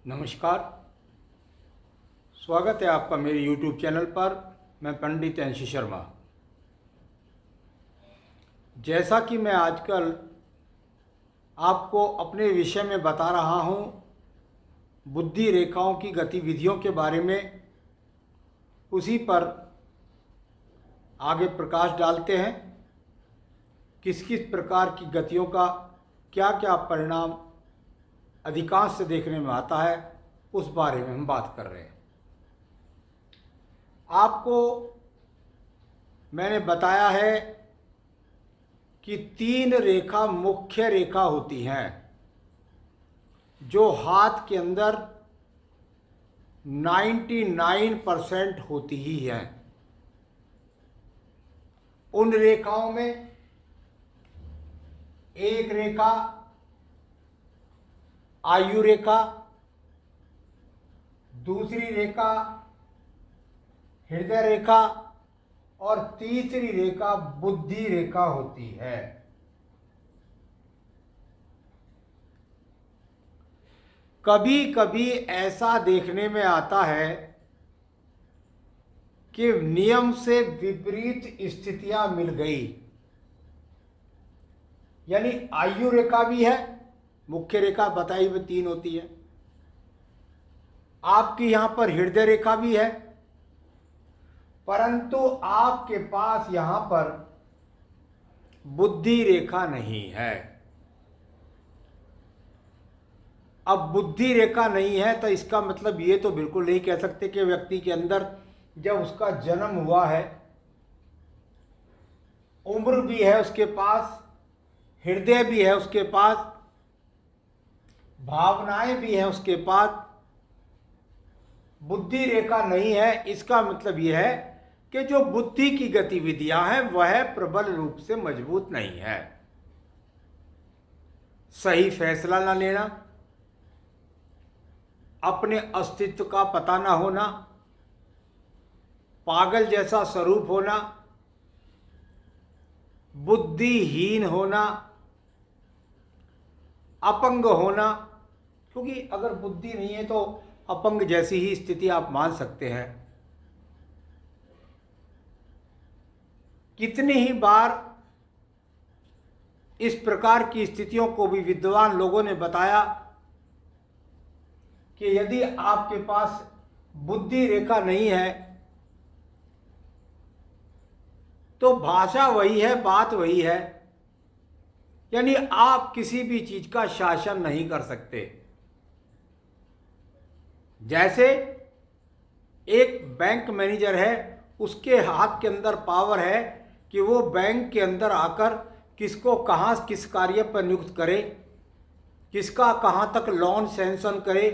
नमस्कार। स्वागत है आपका मेरे YouTube चैनल पर। मैं पंडित अंशु शर्मा। जैसा कि मैं आजकल आपको अपने विषय में बता रहा हूँ, बुद्धि रेखाओं की गतिविधियों के बारे में, उसी पर आगे प्रकाश डालते हैं। किस किस प्रकार की गतियों का क्या क्या परिणाम अधिकांश से देखने में आता है, उस बारे में हम बात कर रहे हैं। आपको मैंने बताया है कि 3 रेखा मुख्य रेखा होती हैं जो हाथ के अंदर 99% होती ही हैं। उन रेखाओं में एक रेखा आयु रेखा, दूसरी रेखा हृदय रेखा और तीसरी रेखा बुद्धि रेखा होती है। कभी कभी ऐसा देखने में आता है कि नियम से विपरीत स्थितियां मिल गई, यानी आयु रेखा भी है, मुख्य रेखा बताई हुई 3 होती है, आपकी यहां पर हृदय रेखा भी है, परंतु आपके पास यहां पर बुद्धि रेखा नहीं है। अब बुद्धि रेखा नहीं है तो इसका मतलब ये तो बिल्कुल नहीं कह सकते कि व्यक्ति के अंदर जब उसका जन्म हुआ है, उम्र भी है उसके पास, हृदय भी है उसके पास, भावनाएं भी हैं उसके पास, बुद्धि रेखा नहीं है। इसका मतलब यह है कि जो बुद्धि की गतिविधियां हैं वह प्रबल रूप से मजबूत नहीं है। सही फैसला न लेना, अपने अस्तित्व का पता न होना, पागल जैसा स्वरूप होना, बुद्धिहीन होना, अपंग होना, क्योंकि अगर बुद्धि नहीं है तो अपंग जैसी ही स्थिति आप मान सकते हैं। कितनी ही बार इस प्रकार की स्थितियों को भी विद्वान लोगों ने बताया कि यदि आपके पास बुद्धि रेखा नहीं है तो भाषा वही है, बात वही है, यानी आप किसी भी चीज का शासन नहीं कर सकते। जैसे एक बैंक मैनेजर है, उसके हाथ के अंदर पावर है कि वो बैंक के अंदर आकर किसको कहाँ किस कार्य पर नियुक्त करे, किसका कहाँ तक लोन सैंक्शन करे,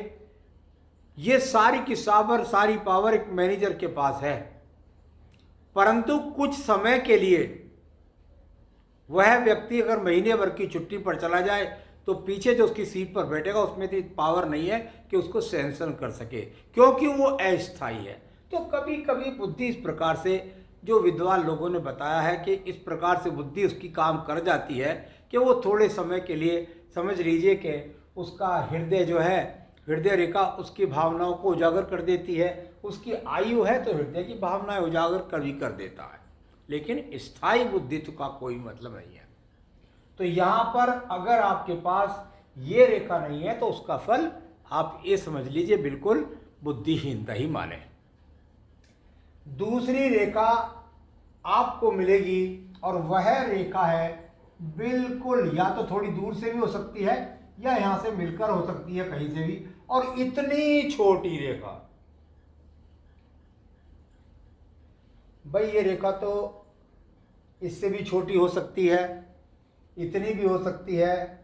ये सारी की सारी पावर एक मैनेजर के पास है। परंतु कुछ समय के लिए वह व्यक्ति अगर महीने भर की छुट्टी पर चला जाए तो पीछे जो उसकी सीट पर बैठेगा उसमें तो पावर नहीं है कि उसको सैंक्शन कर सके, क्योंकि वो अस्थायी है। तो कभी कभी बुद्धि इस प्रकार से, जो विद्वान लोगों ने बताया है कि इस प्रकार से बुद्धि उसकी काम कर जाती है कि वो थोड़े समय के लिए, समझ लीजिए कि उसका हृदय जो है, हृदय रेखा उसकी भावनाओं को उजागर कर देती है, उसकी आयु है तो हृदय की भावनाएं उजागर कर देता है, लेकिन स्थायी बुद्धित्व का कोई मतलब नहीं है। तो यहां पर अगर आपके पास ये रेखा नहीं है तो उसका फल आप ये समझ लीजिए बिल्कुल बुद्धिहीनता ही माने। दूसरी रेखा आपको मिलेगी और वह रेखा है बिल्कुल, या तो थोड़ी दूर से भी हो सकती है या यहां से मिलकर हो सकती है कहीं से भी, और इतनी छोटी रेखा, भाई ये रेखा तो इससे भी छोटी हो सकती है, इतनी भी हो सकती है।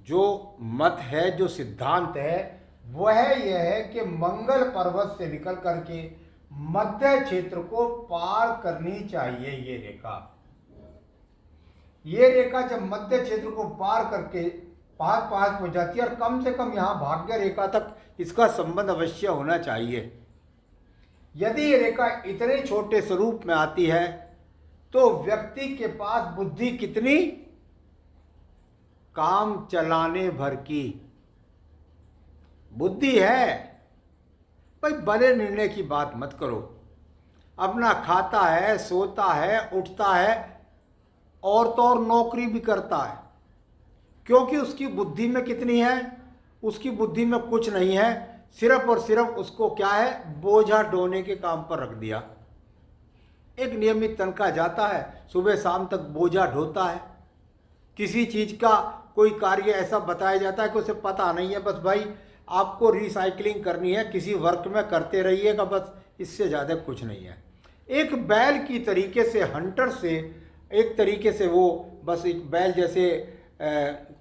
जो मत है, जो सिद्धांत है, वह यह है कि मंगल पर्वत से निकल करके मध्य क्षेत्र को पार करनी चाहिए ये रेखा। ये रेखा जब मध्य क्षेत्र को पार करके पास हो जाती है, और कम से कम यहां भाग्य रेखा तक इसका संबंध अवश्य होना चाहिए। यदि ये रेखा इतने छोटे स्वरूप में आती है तो व्यक्ति के पास बुद्धि कितनी, काम चलाने भर की, बुद्धि है। भाई बड़े निर्णय की बात मत करो। अपना खाता है, सोता है, उठता है और तो और नौकरी भी करता है, क्योंकि उसकी बुद्धि में कितनी है? उसकी बुद्धि में कुछ नहीं है, सिर्फ और सिर्फ उसको क्या है? बोझा ढोने के काम पर रख दिया। एक नियमित तनख्वाह जाता है, सुबह शाम तक बोझा ढोता है। किसी चीज़ का कोई कार्य ऐसा बताया जाता है कि उसे पता नहीं है, बस भाई आपको रिसाइकलिंग करनी है, किसी वर्क में करते रहिएगा, बस इससे ज़्यादा कुछ नहीं है। एक बैल की तरीके से, हंटर से एक तरीके से वो बस एक बैल जैसे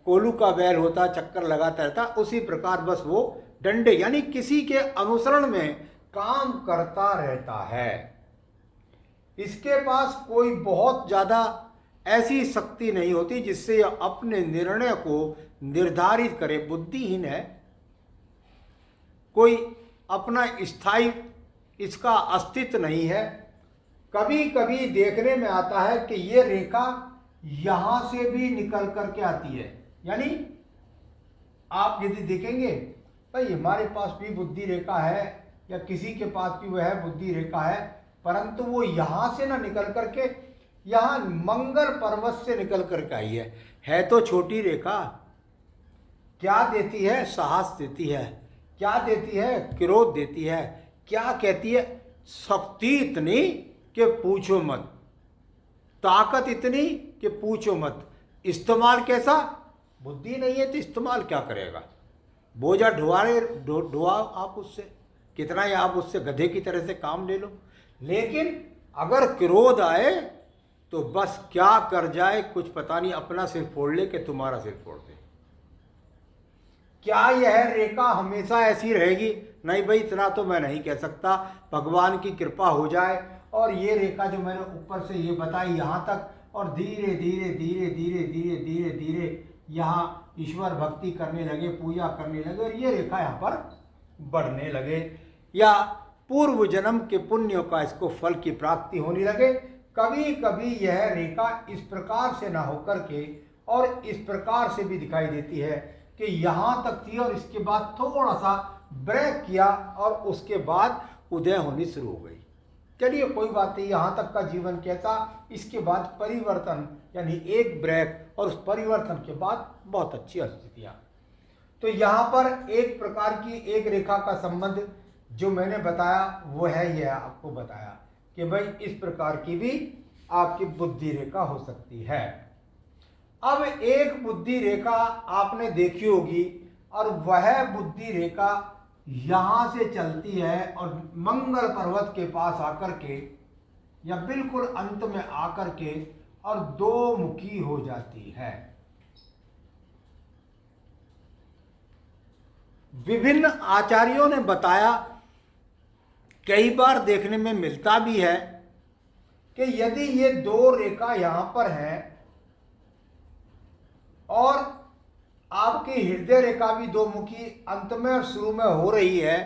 कोलू का बैल होता, चक्कर लगाता रहता, उसी प्रकार बस वो डंडे यानी किसी के अनुसरण में काम करता रहता है। इसके पास कोई बहुत ज़्यादा ऐसी शक्ति नहीं होती जिससे यह अपने निर्णय को निर्धारित करे। बुद्धिहीन है। कोई अपना स्थायी इसका अस्तित्व नहीं है। कभी कभी देखने में आता है कि ये रेखा यहां से भी निकल करके आती है, यानी आप यदि देखेंगे भाई हमारे पास भी बुद्धि रेखा है या किसी के पास भी वह बुद्धि रेखा है, परंतु वो यहां से ना निकल करके यहां मंगल पर्वत से निकल करके आई है तो छोटी रेखा। क्या देती है? साहस देती है। क्या देती है? क्रोध देती है। क्या कहती है? शक्ति इतनी कि पूछो मत, ताकत इतनी कि पूछो मत। इस्तेमाल कैसा? बुद्धि नहीं है तो इस्तेमाल क्या करेगा? बोझा ढुआओ आप उससे, कितना ही आप उससे गधे की तरह से काम ले लो। लेकिन अगर क्रोध आए तो बस क्या कर जाए कुछ पता नहीं, अपना सिर फोड़ ले कि तुम्हारा सिर फोड़ दे। क्या यह रेखा हमेशा ऐसी रहेगी? नहीं भाई, इतना तो मैं नहीं कह सकता। भगवान की कृपा हो जाए और ये रेखा जो मैंने ऊपर से ये बताई यहाँ तक, और धीरे धीरे धीरे धीरे धीरे धीरे धीरे यहाँ ईश्वर भक्ति करने लगे, पूजा करने लगे और ये रेखा यहाँ पर बढ़ने लगे, या पूर्व जन्म के पुण्यों का इसको फल की प्राप्ति होने लगे। कभी कभी यह रेखा इस प्रकार से ना होकर के और इस प्रकार से भी दिखाई देती है कि यहाँ तक थी और इसके बाद थोड़ा सा ब्रेक किया और उसके बाद उदय होनी शुरू हो गई। चलिए कोई बात नहीं, यहाँ तक का जीवन कैसा, इसके बाद परिवर्तन यानी एक ब्रेक और उस परिवर्तन के बाद बहुत अच्छी स्थितियाँ। तो यहाँ पर एक प्रकार की एक रेखा का संबंध जो मैंने बताया वो है यह आपको बताया कि भाई इस प्रकार की भी आपकी बुद्धि रेखा हो सकती है। अब एक बुद्धि रेखा आपने देखी होगी और वह बुद्धि रेखा यहां से चलती है और मंगल पर्वत के पास आकर के या बिल्कुल अंत में आकर के और दो मुखी हो जाती है। विभिन्न आचार्यों ने बताया, कई बार देखने में मिलता भी है कि यदि ये दो रेखा यहां पर है और आपकी हृदय रेखा भी दो मुखी अंत में और शुरू में हो रही है,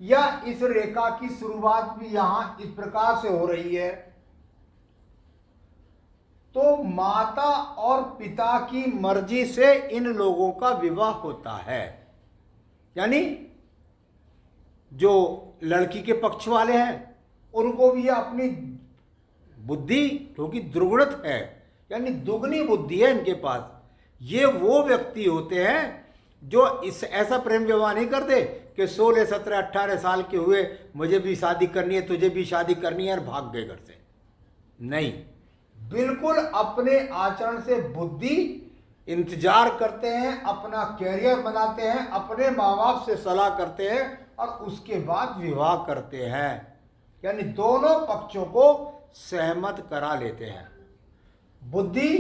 या इस रेखा की शुरुआत भी यहां इस प्रकार से हो रही है, तो माता और पिता की मर्जी से इन लोगों का विवाह होता है। यानी जो लड़की के पक्ष वाले हैं उनको भी अपनी बुद्धि क्योंकि दुर्गुणित है, यानी दुगनी बुद्धि है इनके पास। ये वो व्यक्ति होते हैं जो इस ऐसा प्रेम विवाह नहीं करते कि 16, 17, 18 साल के हुए मुझे भी शादी करनी है, तुझे भी शादी करनी है और भाग गए घर से। नहीं, बिल्कुल अपने आचरण से बुद्धि इंतजार करते हैं, अपना कैरियर बनाते हैं, अपने माँ बाप से सलाह करते हैं और उसके बाद विवाह करते हैं। यानी दोनों पक्षों को सहमत करा लेते हैं। बुद्धि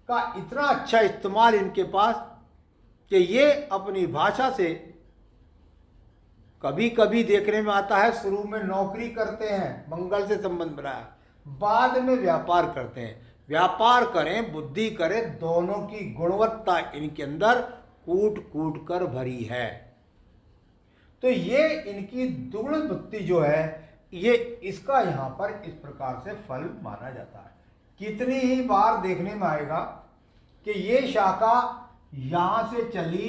का इतना अच्छा इस्तेमाल इनके पास कि ये अपनी भाषा से कभी कभी देखने में आता है शुरू में नौकरी करते हैं, मंगल से संबंध बनाया, बाद में व्यापार करते हैं। व्यापार करें, बुद्धि करें, दोनों की गुणवत्ता इनके अंदर कूट कूट कर भरी है। तो ये इनकी दुगुण बुद्धि जो है ये इसका यहाँ पर इस प्रकार से फल माना जाता है। कितनी ही बार देखने में आएगा कि ये शाखा यहाँ से चली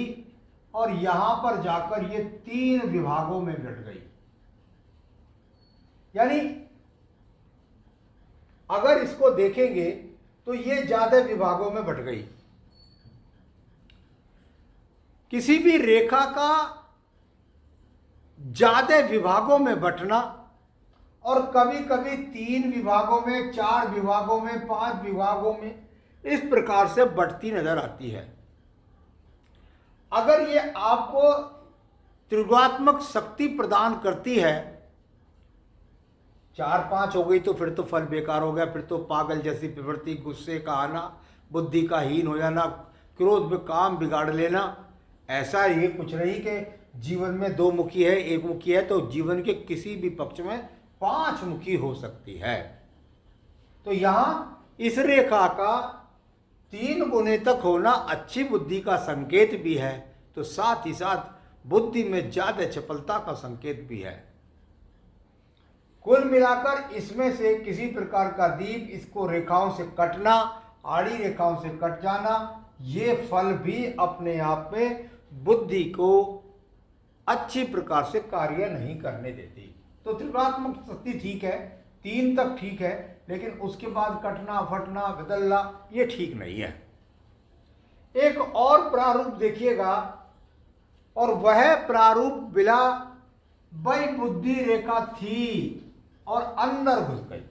और यहां पर जाकर ये 3 विभागों में बट गई। यानी अगर इसको देखेंगे तो ये ज्यादा विभागों में बट गई। किसी भी रेखा का ज्यादा विभागों में बंटना और कभी कभी 3 विभागों में, 4 विभागों में, 5 विभागों में इस प्रकार से बढ़ती नजर आती है। अगर ये आपको त्रिगुणात्मक शक्ति प्रदान करती है, 4-5 हो गई तो फिर तो फल बेकार हो गया, फिर तो पागल जैसी प्रवृत्ति, गुस्से का आना, बुद्धि का हीन हो जाना, क्रोध में काम बिगाड़ लेना, ऐसा ये कुछ नहीं कि जीवन में 2 मुखी है, 1 मुखी है, तो जीवन के किसी भी पक्ष में 5 मुखी हो सकती है। तो यहां इस रेखा का 3 गुने तक होना अच्छी बुद्धि का संकेत भी है, तो साथ ही साथ बुद्धि में ज्यादा चपलता का संकेत भी है। कुल मिलाकर इसमें से किसी प्रकार का दीप, इसको रेखाओं से कटना, आड़ी रेखाओं से कट जाना, ये फल भी अपने आप में बुद्धि को अच्छी प्रकार से कार्य नहीं करने देती। तो त्रिगुणात्मक शक्ति ठीक है, 3 तक ठीक है, लेकिन उसके बाद कटना, फटना, बदलना ये ठीक नहीं है। एक और प्रारूप देखिएगा, और वह प्रारूप बिला वही बुद्धि रेखा थी और अंदर घुस गई।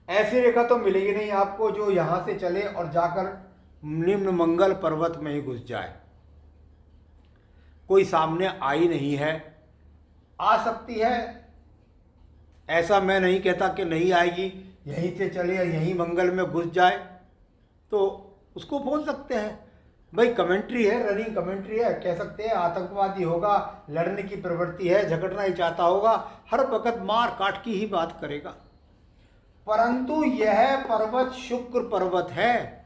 ऐसी रेखा तो मिलेगी नहीं आपको जो यहां से चले और जाकर निम्न मंगल पर्वत में ही घुस जाए। कोई सामने आई नहीं है, आ सकती है, ऐसा मैं नहीं कहता कि नहीं आएगी, यहीं से चले यहीं मंगल में घुस जाए तो उसको बोल सकते हैं भाई कमेंट्री है, रनिंग कमेंट्री है, कह सकते हैं आतंकवादी होगा, लड़ने की प्रवृत्ति है, झगड़ना ही चाहता होगा, हर वक्त मार काट की ही बात करेगा। परंतु यह पर्वत शुक्र पर्वत है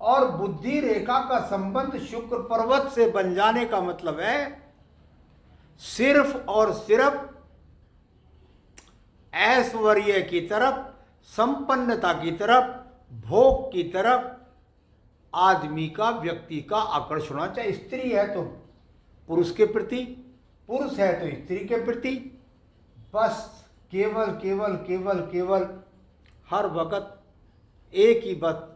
और बुद्धि रेखा का संबंध शुक्र पर्वत से बन जाने का मतलब है सिर्फ और सिर्फ ऐश्वर्य की तरफ, संपन्नता की तरफ, भोग की तरफ आदमी का, व्यक्ति का आकर्षण होना चाहिए। स्त्री है तो पुरुष के प्रति, पुरुष है तो स्त्री के प्रति, बस केवल केवल केवल केवल हर वक्त एक ही बात,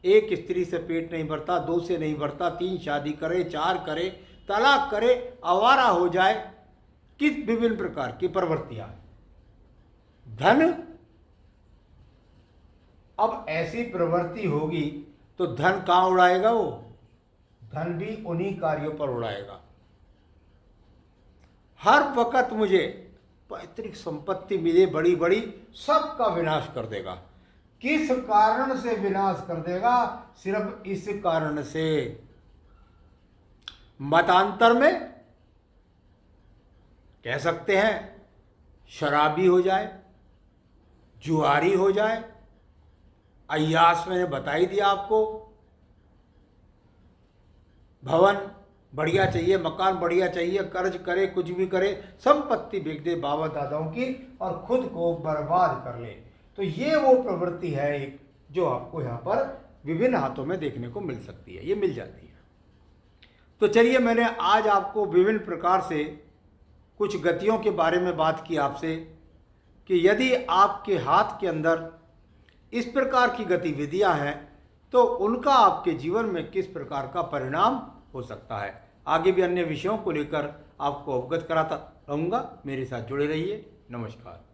एक स्त्री से पेट नहीं भरता, 2 से नहीं भरता, 3 शादी करे, 4 करे, तलाक करे, आवारा हो जाए, किस विभिन्न प्रकार की प्रवृत्तियां। धन, अब ऐसी प्रवृत्ति होगी तो धन कहां उड़ाएगा वो? धन भी उन्हीं कार्यों पर उड़ाएगा। हर वक्त मुझे पैतृक संपत्ति मिले बड़ी बड़ी, सबका विनाश कर देगा। किस कारण से विनाश कर देगा? सिर्फ इस कारण से मतांतर में कह सकते हैं शराबी हो जाए, जुआरी हो जाए, अय्यास मैंने बता ही दिया आपको, भवन बढ़िया चाहिए, मकान बढ़िया चाहिए, कर्ज करे, कुछ भी करे, संपत्ति बेच दे बाबा दादाओं की और खुद को बर्बाद कर ले। तो ये वो प्रवृत्ति है एक जो आपको यहाँ पर विभिन्न हाथों में देखने को मिल सकती है, ये मिल जाती है। तो चलिए, मैंने आज आपको विभिन्न प्रकार से कुछ गतियों के बारे में बात की आपसे कि यदि आपके हाथ के अंदर इस प्रकार की गतिविधियां हैं तो उनका आपके जीवन में किस प्रकार का परिणाम हो सकता है। आगे भी अन्य विषयों को लेकर आपको अवगत कराता रहूँगा। मेरे साथ जुड़े रहिए। नमस्कार।